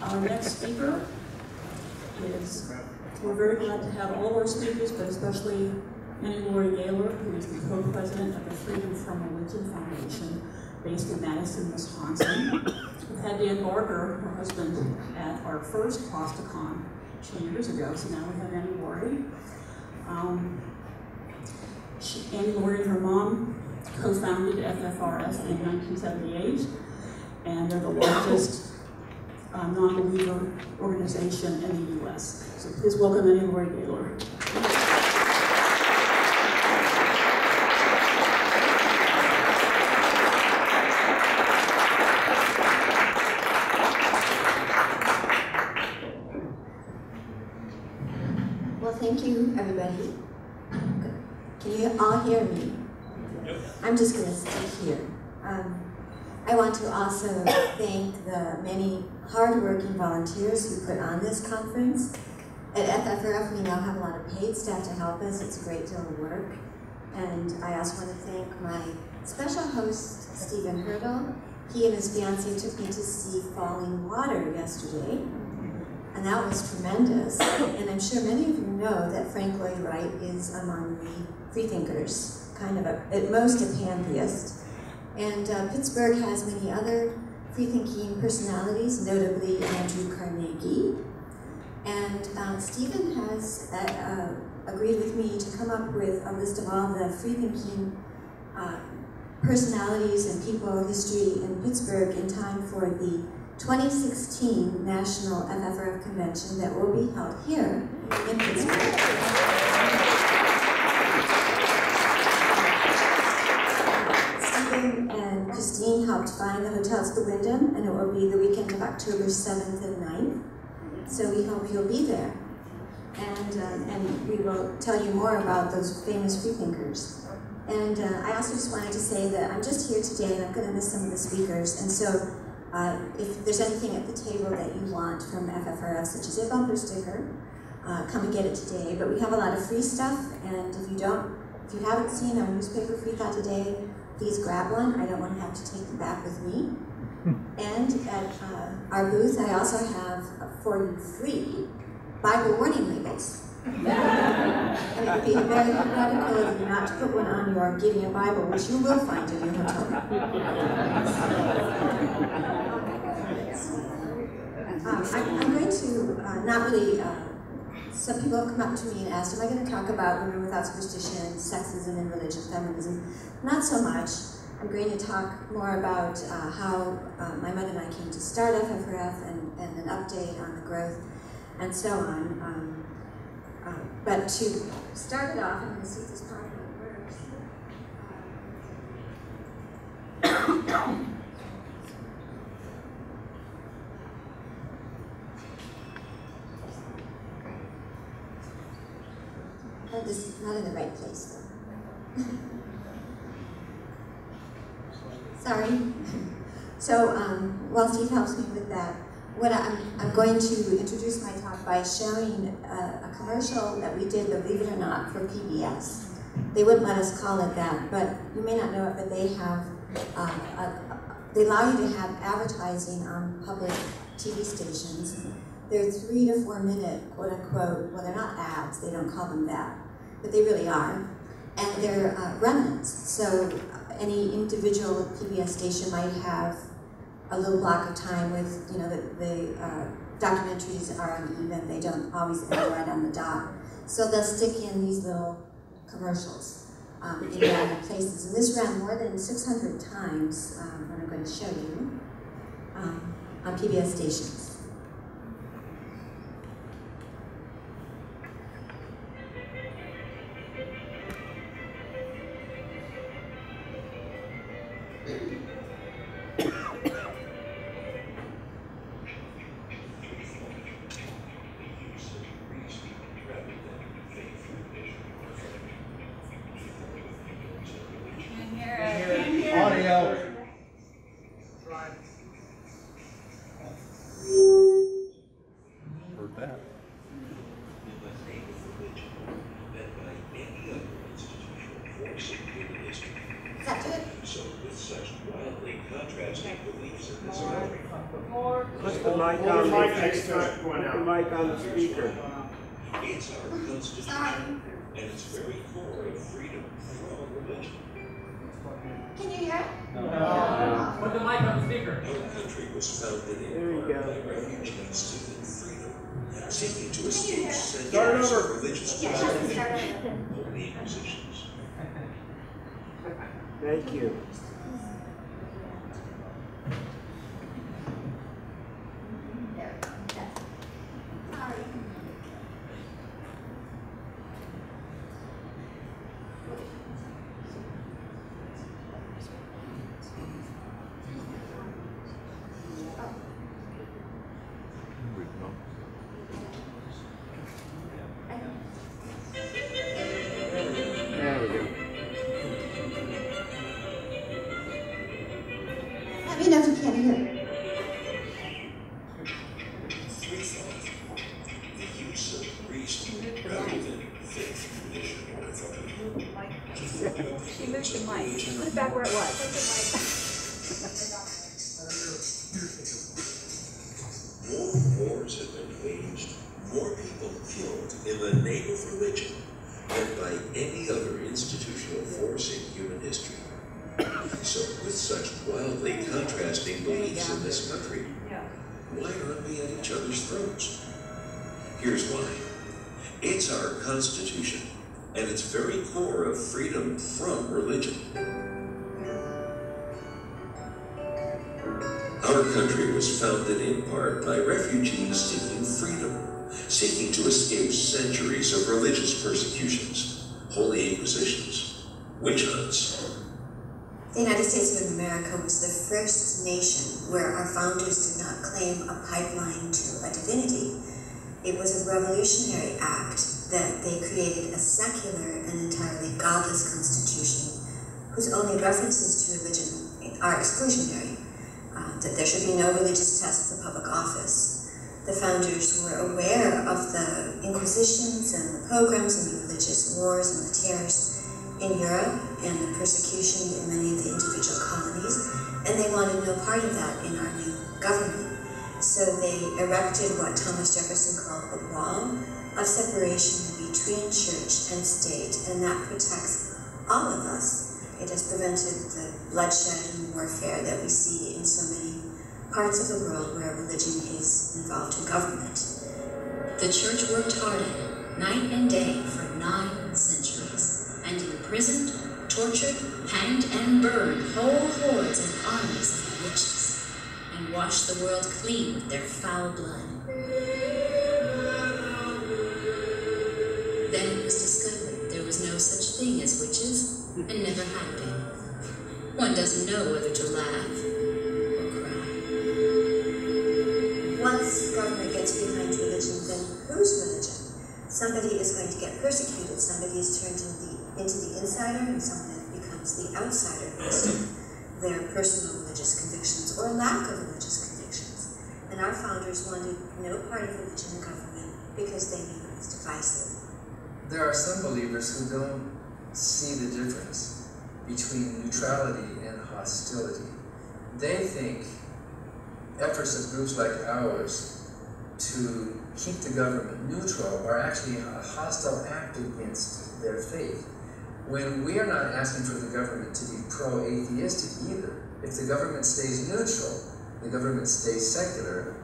Our next speaker is, we're very glad to have all of our speakers, but especially Laurie Gaylor, who is the co-president of the Freedom from Religion Foundation, based in Madison, Wisconsin. We've had Dan Barker, her husband, at our first PastaCon 2 years ago, so now we have Laurie. Laurie and her mom co-founded FFRS in 1978, and they're the largest non-believer organization in the U.S. So please welcome Laurie Gaylor. Well, thank you, everybody. Can you all hear me? Yep. I'm just going to stay here. I want to also thank the many hard-working volunteers who put on this conference. At FFRF, we now have a lot of paid staff to help us. It's a great deal of work. And I also want to thank my special host, Stephen Hurdle. He and his fiancée took me to see Falling Water yesterday, and that was tremendous. And I'm sure many of you know that Frank Lloyd Wright is among the freethinkers, kind of at most a pantheist. And Pittsburgh has many other free-thinking personalities, notably Andrew Carnegie. And Stephen has agreed with me to come up with a list of all the free-thinking personalities and people of history in Pittsburgh in time for the 2016 National FFRF Convention that will be held here in Pittsburgh. And Christine helped find the hotel. It's the Wyndham, and it will be the weekend of October 7th and 9th. So we hope you'll be there. And we will tell you more about those famous freethinkers. And I also just wanted to say that I'm just here today, and I'm going to miss some of the speakers. And so if there's anything at the table that you want from FFRF, such as a bumper sticker, come and get it today. But we have a lot of free stuff, and if you haven't seen our newspaper Free Thought Today, please grab one. I don't want to have to take them back with me. And at our booth, I also have for you free Bible warning labels. And it would be very hypocritical of you not to put one on your Give Me a Bible, which you will find in your hotel. I'm going to not really. Some people have come up to me and asked, am I going to talk about women without superstition, sexism in religion, feminism? Not so much. I'm going to talk more about how my mother and I came to start FFRF and an update on the growth and so on. But to start it off, I'm going to see if this PowerPoint works. This is not in the right place, though. Sorry. So while Steve helps me with that, I'm going to introduce my talk by showing a commercial that we did, believe it or not, for PBS. They wouldn't let us call it that, but you may not know it, but they have, they allow you to have advertising on public TV stations. They're 3 to 4 minute, quote unquote, well, they're not ads, they don't call them that, but they really are. And they're remnants. So any individual PBS station might have a little block of time with, you know, the documentaries are uneven, they don't always end right on the dot. So they'll stick in these little commercials in random places. And this ran more than 600 times, what I'm going to show you, on PBS stations. wildly contrasting beliefs in this country. Put the mic on the speaker. It's our Constitution, and its very core of freedom from religion. Can you hear? No. Put the mic on the speaker. Our country was founded in part by refugees seeking freedom, seeking to escape centuries of religious persecution and holy inquisitions. Thank you. There we go. Let me know if you can't hear. Three thought, the use of reason rather than faith, tradition, or authority. She moved the mic. Put it back where it was. More wars have been waged, more people killed in the name of religion than by any other institutional force in human history. So with such wildly contrasting beliefs in this country, why aren't we at each other's throats? Here's why. It's our Constitution, and its very core of freedom from religion. Our country was founded in part by refugees seeking freedom, seeking to escape centuries of religious persecutions, holy inquisitions, witch hunts. The United States of America was the first nation where our founders did not claim a pipeline to a divinity. It was a revolutionary act that they created a secular and entirely godless constitution whose only references to religion are exclusionary. That there should be no religious test for public office. The founders were aware of the inquisitions and the pogroms and the religious wars and the terrors in Europe and the persecution in many of the individual colonies, and they wanted no part of that in our new government. So they erected what Thomas Jefferson called a wall of separation between church and state, and that protects all of us. It has prevented the bloodshed and warfare that we see in so many parts of the world where religion is involved in government. The church worked hard at it, night and day, for 9 centuries, and imprisoned, tortured, hanged, and burned whole hordes and armies of witches, and washed the world clean with their foul blood. Then it was discovered there was no such thing as witches, and never had been. One doesn't know whether to laugh or cry. Once government gets behind religion, then whose religion? Somebody is going to get persecuted, somebody is turned into the insider, and someone becomes the outsider based on their personal religious convictions or lack of religious convictions. And our founders wanted no part of religion in government because they knew it was divisive. There are some believers who don't see the difference between neutrality and hostility. They think efforts of groups like ours to keep the government neutral are actually a hostile act against their faith, when we are not asking for the government to be pro-atheistic either. If the government stays neutral, the government stays secular,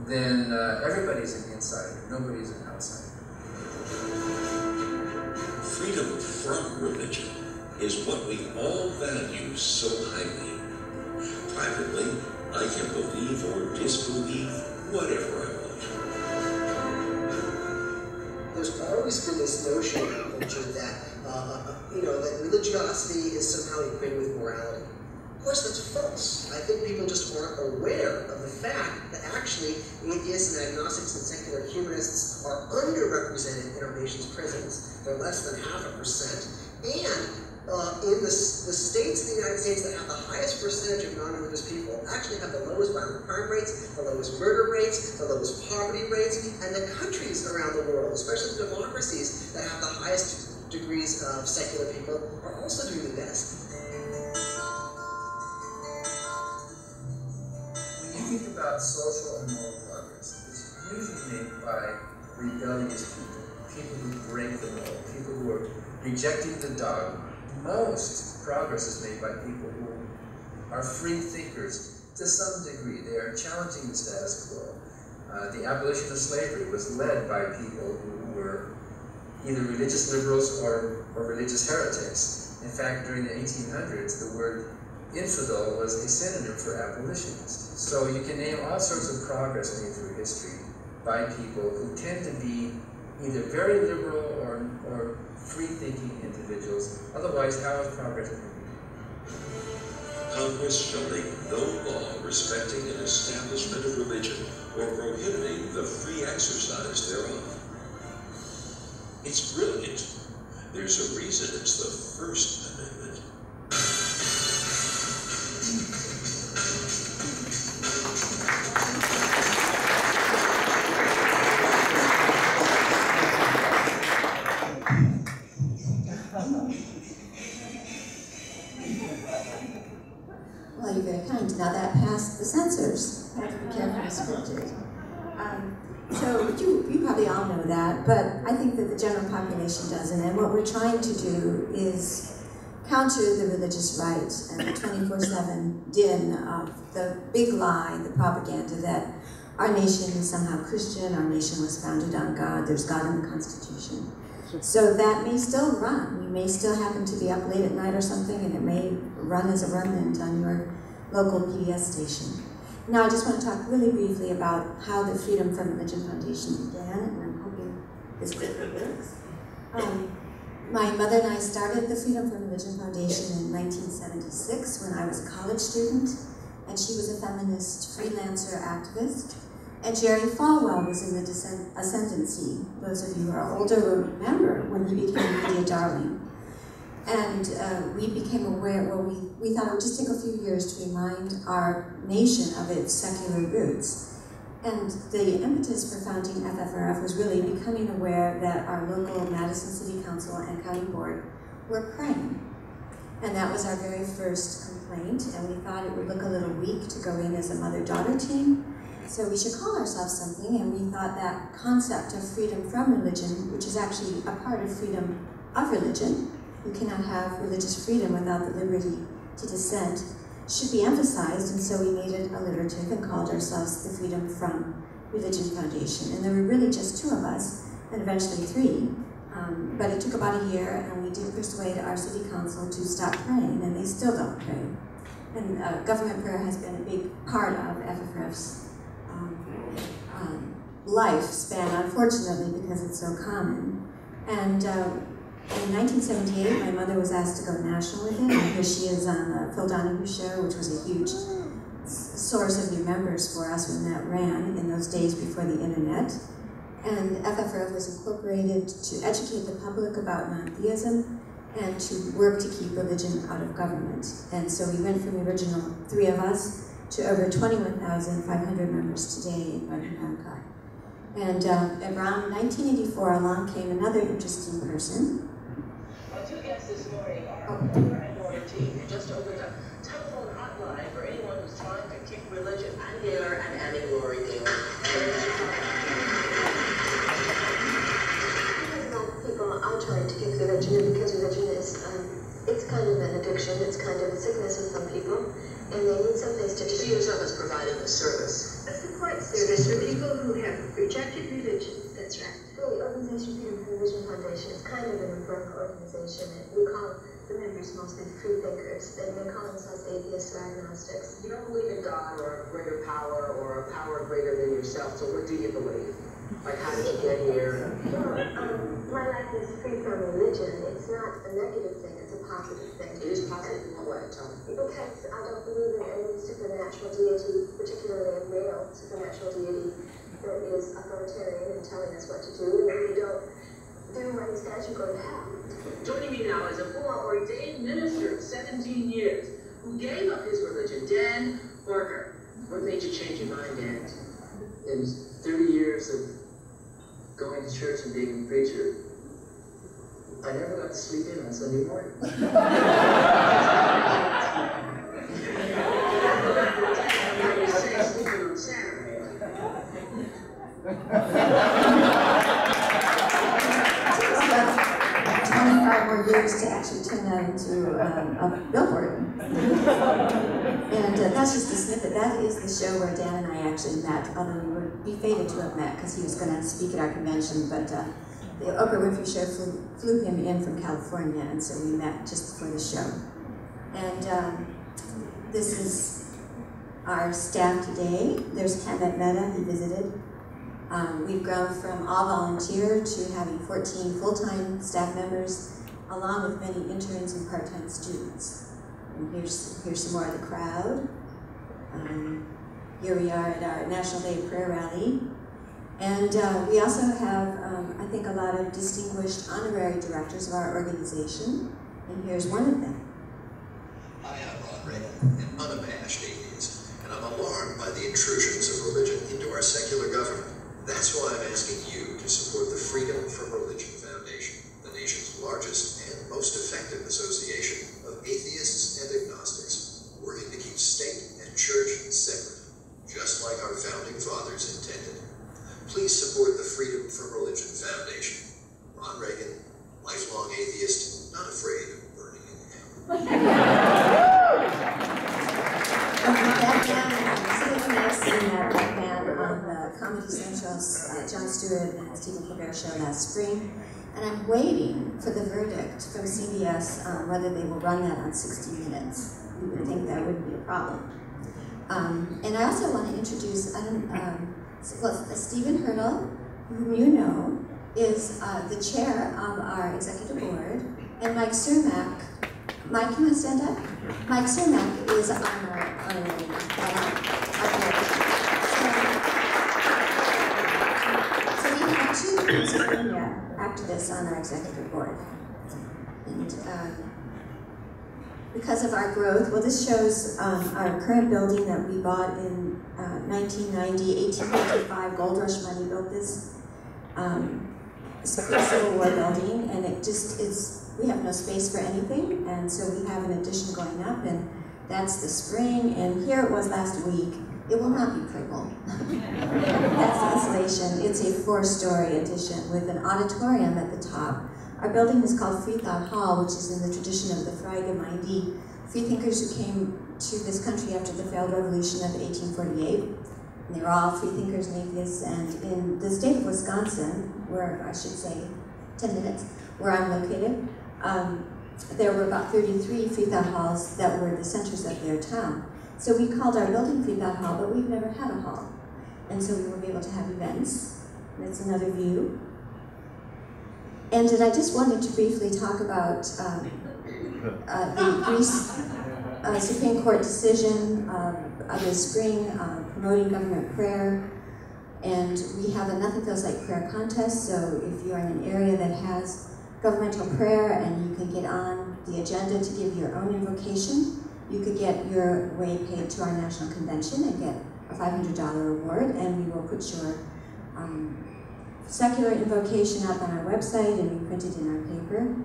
then everybody's an insider, nobody's an outsider. Freedom from religion is what we all value so highly. Privately, I can believe or disbelieve whatever I want. There's always been this notion in our culture that, that religiosity is somehow equated with morality. Of course, that's false. I think people just aren't aware of the fact that actually atheists and agnostics and secular humanists are underrepresented in our nation's prisons. They're less than 0.5%. And in the states of the United States that have the highest percentage of non-religious people actually have the lowest violent crime rates, the lowest murder rates, the lowest poverty rates, and the countries around the world, especially the democracies that have the highest degrees of secular people, are also doing the best. think about social and moral progress, it's usually made by rebellious people, people who break the mold, people who are rejecting the dogma. Most progress is made by people who are free thinkers to some degree. They are challenging the status quo. The abolition of slavery was led by people who were either religious liberals or religious heretics. In fact, during the 1800s, the word infidel was a synonym for abolitionist. So you can name all sorts of progress made through history by people who tend to be either very liberal or free-thinking individuals. Otherwise, how is progress going to be? Congress shall make no law respecting an establishment of religion or prohibiting the free exercise thereof. It's brilliant. There's a reason it's the First Amendment. Well, you're very kind. Now that passed the censors. I have to be careful with scripted. So you probably all know that, but I think that the general population doesn't. And what we're trying to do is counter the religious right and the 24/7 din of the big lie, the propaganda that our nation is somehow Christian, our nation was founded on God, there's God in the Constitution. So that may still run. We may still happen to be up late at night or something, and it may run as a remnant on your local PBS station. Now, I just want to talk really briefly about how the Freedom from Religion Foundation began, and I'm hoping this quickly works. My mother and I started the Freedom from Religion Foundation in 1976 when I was a college student, and she was a feminist freelancer activist. And Jerry Falwell was in the ascendancy. Those of you who are older will remember when he became media darling. And we became aware, well, we thought it would just take a few years to remind our nation of its secular roots. And the impetus for founding FFRF was really becoming aware that our local Madison City Council and County Board were praying. And that was our very first complaint, and we thought it would look a little weak to go in as a mother-daughter team. So we should call ourselves something, and we thought that concept of freedom from religion, which is actually a part of freedom of religion, you cannot have religious freedom without the liberty to dissent, should be emphasized, and so we made it alliterative and called ourselves the Freedom from Religion Foundation. And there were really just two of us, and eventually three, but it took about a year, and we did persuade our city council to stop praying, and they still don't pray. And government prayer has been a big part of FFRF's lifespan, unfortunately, because it's so common. And in 1978, my mother was asked to go national with it, and here she is on the Phil Donahue show, which was a huge source of new members for us when that ran in those days before the internet. And FFRF was incorporated to educate the public about non-theism and to work to keep religion out of government. And so we went from the original 3 of us to over 21,500 members today in North America. And around 1984, along came another interesting person. Our 2 guests this morning are Gaylor and Laurie team, who just opened a telephone hotline for anyone who's trying to kick religion. I'm Gaylor and Annie Laurie Gaylor. People are trying to kick religion because religion is, it's kind of an addiction, it's kind of a sickness in some people, and they need some place to see yourself as providing a service. A support service for people who have rejected religion. That's right. The organization Freedom from Religion Foundation is kind of an umbrella organization. We call the members mostly free thinkers. They call themselves atheists or agnostics. You don't believe in God or a greater power or a power greater than yourself, so what do you believe? Like, how did you get here? Well, my life is free from religion. It's not a negative thing, it's a positive thing. It is positive in what way? Tell me. Because I don't believe in any supernatural deity, particularly a male supernatural deity that is authoritarian and telling us what to do, and if we don't do what he says, you go to hell. Joining me now is a former ordained minister of 17 years who gave up his religion, Dan Barker. What made you change your mind, Dan? In 30 years of going to church and being a preacher, I never got to sleep in on Sunday morning. You say sleep in About 25 more years to actually turn that into a billboard. And that's just a snippet. That is the show where Dan and I actually met, although we would be fated to have met because he was going to speak at our convention, but the Oprah Winfrey Show flew him in from California, and so we met just before the show. And this is our staff today. There's Hamet Mehta, he visited. We've grown from all volunteer to having 14 full-time staff members, along with many interns and part-time students. And here's some more of the crowd. Here we are at our National Day Prayer Rally. And we also have, I think, a lot of distinguished honorary directors of our organization. And here's one of them. Hi, I'm Ron Reagan, an unabashed atheist, and I'm alarmed by the intrusions of religion into our secular government. That's why I'm asking you to support the Freedom from Religion Foundation, the nation's largest and most effective association of atheists and agnostics, working to keep state and church separate, just like our founding fathers intended. Please support the Freedom from Religion Foundation. Ron Reagan, lifelong atheist, not afraid of burning in hell. Sitting next in that band on the Comedy Central's Jon Stewart and Stephen Colbert show last spring, and I'm waiting for the verdict from CBS on whether they will run that on 60 Minutes. You would think that wouldn't be a problem. And I also want to introduce Stephen Hurdle, whom you know, is the chair of our executive board, and Mike Cermak. Mike, you want to stand up? Mike Cermak is on our board. So we have two Pennsylvania activists on our executive board. And because of our growth, well, this shows our current building that we bought in 1990, 1855, Gold Rush money built this. It's a Civil War building, and it just is, we have no space for anything, and so we have an addition going up, and that's the spring, and here it was last week. It will not be purple. That's the insulation. It's a 4-story addition with an auditorium at the top. Our building is called Freethought Hall, which is in the tradition of the Freie freethinkers who came to this country after the failed revolution of 1848. And they were all freethinkers and atheists, and in the state of Wisconsin, where I should say 10 minutes, where I'm located, there were about 33 Freethought Halls that were the centers of their town. So we called our building Freethought Hall, but we've never had a hall. And so we will be able to have events. That's another view. And I just wanted to briefly talk about the Greece Supreme Court decision of the spring promoting government prayer. And we have a Nothing Feels Like Prayer contest, so if you're in an area that has governmental prayer and you can get on the agenda to give your own invocation, you could get your way paid to our national convention and get a $500 reward, and we will put your secular invocation up on our website and we print it in our paper.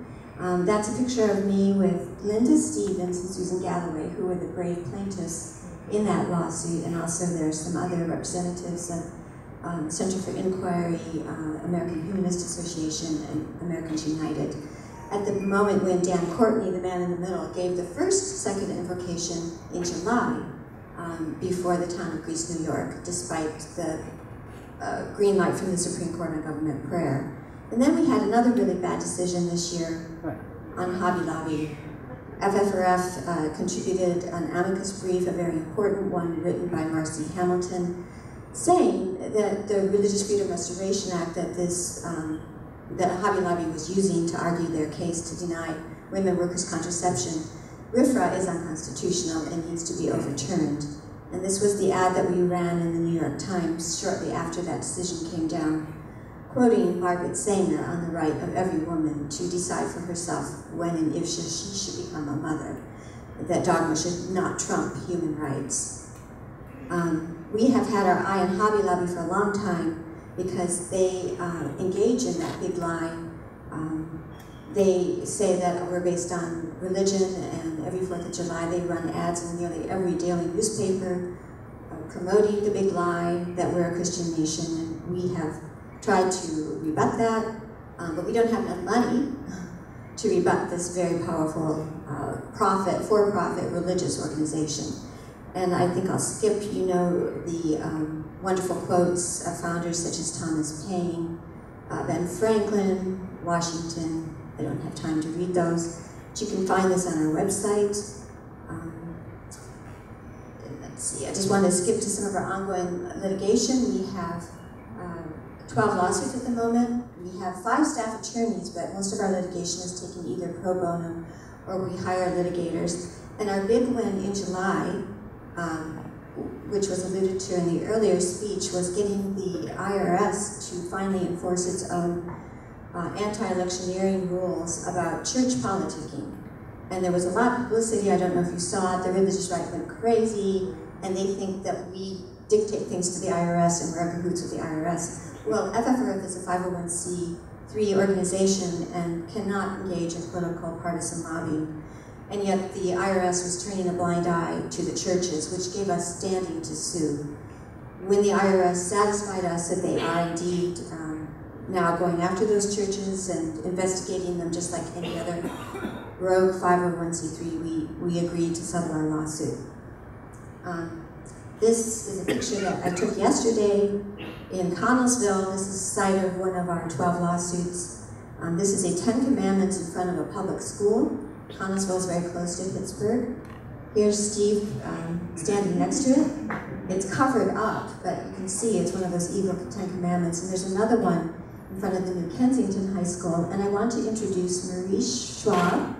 That's a picture of me with Linda Stevens and Susan Galloway, who were the brave plaintiffs in that lawsuit, and also there's some other representatives of Center for Inquiry, American Humanist Association, and Americans United. At the moment when Dan Courtney, the man in the middle, gave the first secular invocation in July before the town of Greece, New York, despite the green light from the Supreme Court on government prayer. And then we had another really bad decision this year on Hobby Lobby. FFRF contributed an amicus brief, a very important one written by Marcy Hamilton, saying that the Religious Freedom Restoration Act that Hobby Lobby was using to argue their case to deny women workers contraception, RFRA is unconstitutional and needs to be overturned. And this was the ad that we ran in the New York Times shortly after that decision came down, quoting Margaret Sanger on the right of every woman to decide for herself when and if she should become a mother, that dogma should not trump human rights. We have had our eye on Hobby Lobby for a long time because they engage in that big lie. They say that we're based on religion, and every 4th of July they run ads in nearly every daily newspaper. promoting the big lie that we're a Christian nation, and we have tried to rebut that, but we don't have enough money to rebut this very powerful for-profit religious organization. And I think I'll skip, the wonderful quotes of founders such as Thomas Paine, Ben Franklin, Washington. I don't have time to read those. But you can find this on our website. Let's see, I just want to skip to some of our ongoing litigation. We have 12 lawsuits at the moment. We have 5 staff attorneys, but most of our litigation is taken either pro bono or we hire litigators. And our big win in July, which was alluded to in the earlier speech, was getting the IRS to finally enforce its own anti-electioneering rules about church politicking. And there was a lot of publicity. I don't know if you saw it. The religious right went crazy, and they think that we dictate things to the IRS and we're in cahoots with the IRS. Well, FFRF is a 501c3 organization and cannot engage in political partisan lobbying. And yet the IRS was turning a blind eye to the churches, which gave us standing to sue. When the IRS satisfied us that they are indeed now going after those churches and investigating them just like any other rogue 501c3, we agreed to settle our lawsuit. This is a picture that I took yesterday in Connellsville. This is the site of one of our 12 lawsuits. This is a 10 Commandments in front of a public school. Connellsville is very close to Pittsburgh. Here's Steve standing next to it. It's covered up, but you can see it's one of those evil 10 Commandments. And there's another one in front of the New Kensington High School. And I want to introduce Marie Schwab,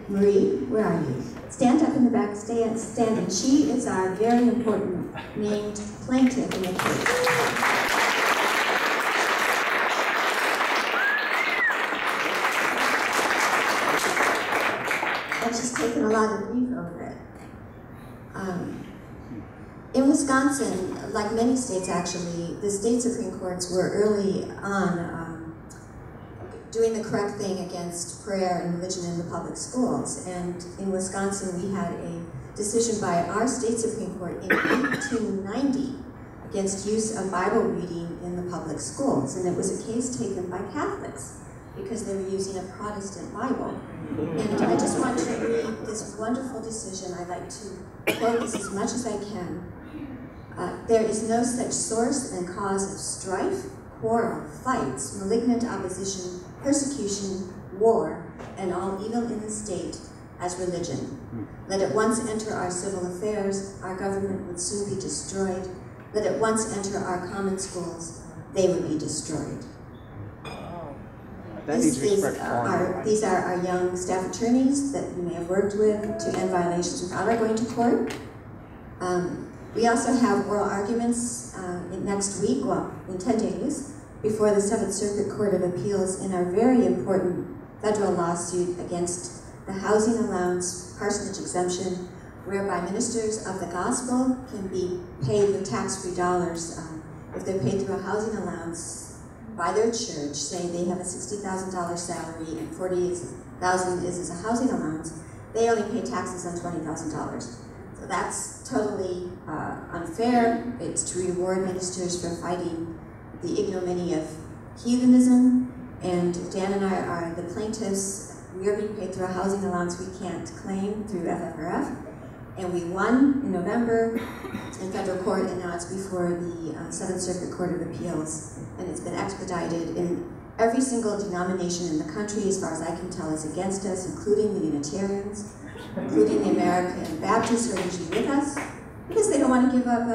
Marie, where are you? Stand up in the back, standing. She is our very important named plaintiff in the case. And she's taken a lot of grief over it. In Wisconsin, like many states actually, the state Supreme Courts were early on doing the correct thing against prayer and religion in the public schools. And in Wisconsin, we had a decision by our state Supreme Court in 1890 against use of Bible reading in the public schools. And it was a case taken by Catholics because they were using a Protestant Bible. And I just want to read this wonderful decision. I like to quote this as much as I can. There is no such source and cause of strife, quarrel, fights, malignant opposition, persecution, war, and all evil in the state as religion. Let it once enter our civil affairs, our government would soon be destroyed. Let it once enter our common schools, they would be destroyed. These are our young staff attorneys that you may have worked with to end violations without our going to court. We also have oral arguments next week, well, in 10 days, before the 7th Circuit Court of Appeals in our very important federal lawsuit against the housing allowance parsonage exemption, whereby ministers of the gospel can be paid with tax-free dollars if they're paid through a housing allowance by their church. Say they have a $60,000 salary and $40,000 is as a housing allowance, they only pay taxes on $20,000. So that's totally unfair. It's to reward ministers for fighting the ignominy of heathenism, and Dan and I are the plaintiffs. We are being paid through a housing allowance we can't claim through FFRF, and we won in November in federal court, and now it's before the 7th Circuit Court of Appeals, and it's been expedited. In every single denomination in the country, as far as I can tell, is against us, including the Unitarians, including the American Baptists, who are usually with us, because they don't want to give up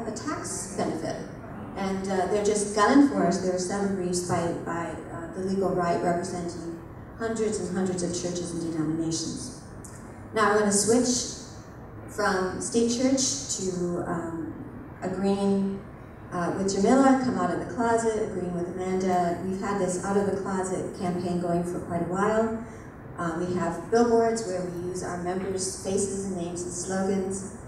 a tax benefit. And they're just gunning for us. There are 7 briefs by the legal right representing hundreds and hundreds of churches and denominations. Now I'm going to switch from state church to agreeing with Jamila, come out of the closet, agreeing with Amanda. We've had this out of the closet campaign going for quite a while. We have billboards where we use our members' faces and names and slogans.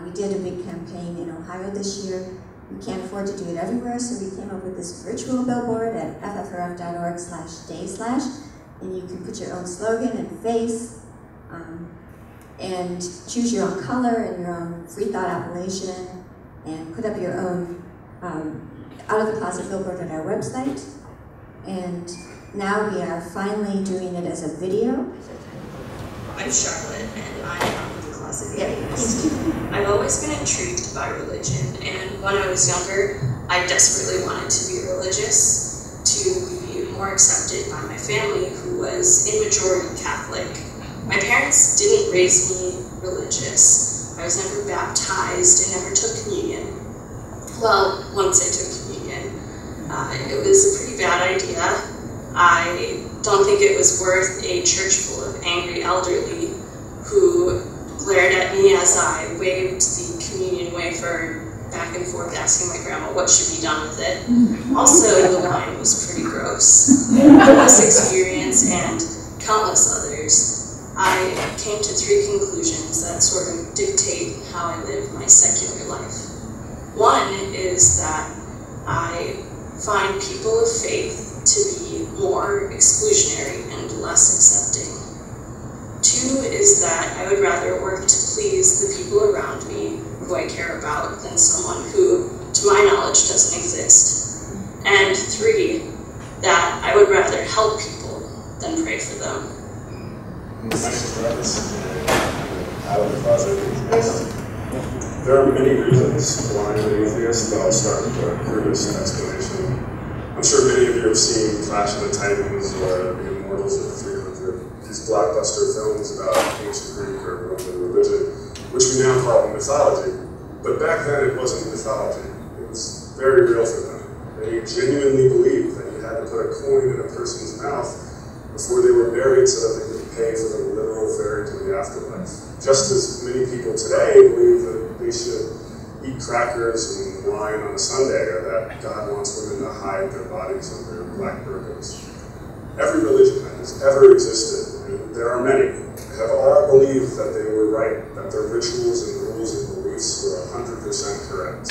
We did a big campaign in Ohio this year. We can't afford to do it everywhere, so we came up with this virtual billboard at ffrf.org/day/, and you can put your own slogan and face. and choose your own color and your own free thought appellation, and put up your own out of the closet billboard at our website. And now we are finally doing it as a video. I'm Charlotte, and I'm out of the closet feminist. I've always been intrigued by religion, and when I was younger, I desperately wanted to be religious, to be more accepted by my family, who was in majority Catholic. My parents didn't raise me religious. I was never baptized, I never took communion. Well, once I took communion, it was a pretty bad idea. I don't think it was worth a church full of angry elderly who glared at me as I waved the communion wafer back and forth asking my grandma what should be done with it. Also, the wine was pretty gross. From this experience and countless others, I came to 3 conclusions that sort of dictate how I live my secular life. One is that I find people of faith to be more exclusionary and less accepting. 2 is that I would rather work to please the people around me who I care about than someone who, to my knowledge, doesn't exist. And 3, that I would rather help people than pray for them. Out of the closet. There are many reasons why I'm an atheist, but I'll start with the crudest explanation. I'm sure many of you have seen Clash of the Titans or The Immortals of the 300, these blockbuster films about ancient Greek or Roman religion, which we now call mythology. But back then it wasn't mythology. It was very real for them. They genuinely believed that you had to put a coin in a person's mouth before they were buried so that they could pay for the literal ferry to the afterlife. Just as many people today believe that they should eat crackers and wine on a Sunday, or that God wants women to hide their bodies under black burqas. Every religion that has ever existed, and there are many, have all believed that they were right, that their rituals and rules and beliefs were 100% correct.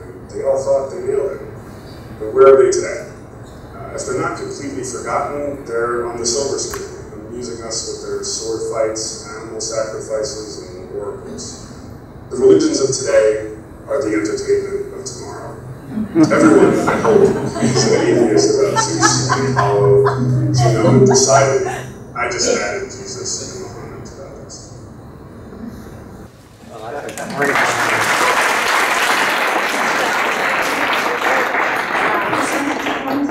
And they all thought they nailed it. But where are they today? If they're not completely forgotten, they're on the silver screen, amusing us with their sword fights, animal sacrifices, and oracles. The religions of today are the entertainment of tomorrow. Everyone, I hope, is an atheist about Zeus and Apollo, Juno, and Poseidon. I just added Jesus and Muhammad to that list. I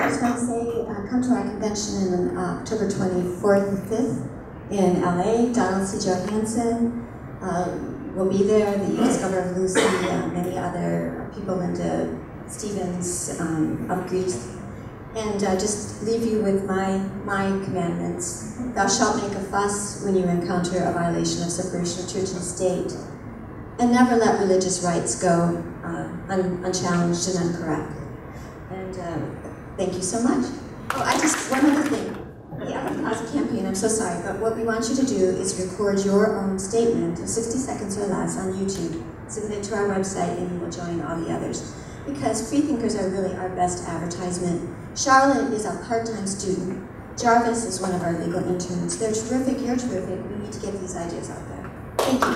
was going to say, come to our convention on October 24th and 5th in LA. Donald C. Johansson will be there, the discoverer of Lucy, many other people, Linda Stevens of Greece. And just leave you with my commandments. Thou shalt make a fuss when you encounter a violation of separation of church and state. And never let religious rights go unchallenged and uncorrected. And thank you so much. Oh, one other thing. The Out of the Closet campaign, I'm so sorry, but what we want you to do is record your own statement of 60 seconds or less on YouTube. Submit it to our website and you will join all the others. Because freethinkers are really our best advertisement. Charlotte is a part-time student. Jarvis is one of our legal interns. They're terrific, you're terrific. We need to get these ideas out there. Thank you.